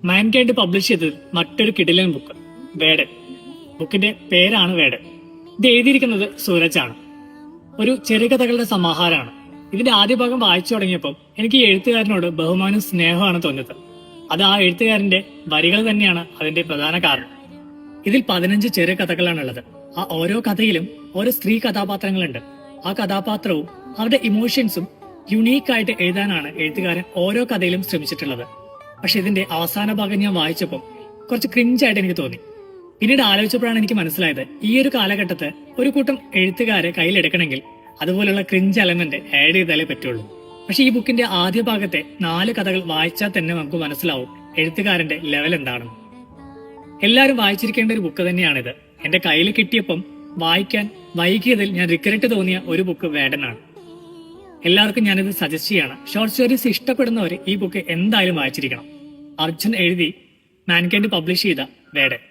Mankind publish ചെയ്തത് മറ്റൊരു കിടിലൻ ബുക്ക്, വേടൻ. ബുക്കിന്റെ പേരാണ് വേടൻ. ഇത് എഴുതിയിരിക്കുന്നത് സൂരജാണ്. ഒരു ചെറുകഥകളുടെ സമാഹാരമാണ്. ഇതിന്റെ ആദ്യ ഭാഗം വായിച്ചു തുടങ്ങിയപ്പോൾ എനിക്ക് ഈ എഴുത്തുകാരനോട് ബഹുമാനവും സ്നേഹമാണ് തോന്നിയത്. അത് ആ എഴുത്തുകാരന്റെ വരികൾ തന്നെയാണ് അതിന്റെ പ്രധാന കാരണം. ഇതിൽ 15 ചെറു കഥകളാണുള്ളത്. ആ ഓരോ കഥയിലും ഓരോ സ്ത്രീ കഥാപാത്രങ്ങളുണ്ട്. ആ കഥാപാത്രവും അവരുടെ ഇമോഷൻസും യുണീക്കായിട്ട് എഴുതാനാണ് എഴുത്തുകാരൻ ഓരോ കഥയിലും ശ്രമിച്ചിട്ടുള്ളത്. പക്ഷെ ഇതിന്റെ അവസാന ഭാഗം ഞാൻ വായിച്ചപ്പോൾ കുറച്ച് ക്രിഞ്ചായിട്ട് എനിക്ക് തോന്നി. പിന്നീട് ആലോചിച്ചപ്പോഴാണ് എനിക്ക് മനസ്സിലായത്, ഈ ഒരു കാലഘട്ടത്ത് ഒരു കൂട്ടം എഴുത്തുകാരെ കയ്യിലെടുക്കണമെങ്കിൽ അതുപോലുള്ള ക്രിഞ്ച് എലമെന്റ് ആഡ് ചെയ്താലേ പറ്റുള്ളൂ. പക്ഷെ ഈ ബുക്കിന്റെ ആദ്യ ഭാഗത്തെ 4 കഥകൾ വായിച്ചാൽ തന്നെ നമുക്ക് മനസ്സിലാവും എഴുത്തുകാരന്റെ ലെവൽ എന്താണെന്ന്. എല്ലാവരും വായിച്ചിരിക്കേണ്ട ഒരു ബുക്ക് തന്നെയാണിത്. എന്റെ കയ്യിൽ കിട്ടിയപ്പം വായിക്കാൻ വൈകിയതിൽ ഞാൻ റിഗ്രറ്റ് തോന്നിയ ഒരു ബുക്ക് വേടനാണ്. എല്ലാവർക്കും ഞാനിത് സജസ്റ്റ് ചെയ്യാണ്. ഷോർട്ട് സ്റ്റോറീസ് ഇഷ്ടപ്പെടുന്നവർ ഈ ബുക്ക് എന്തായാലും വായിച്ചിരിക്കണം. അർജുൻ എഴുതി മാൻകൈൻഡ് പബ്ലിഷ് ചെയ്ത വേടൻ.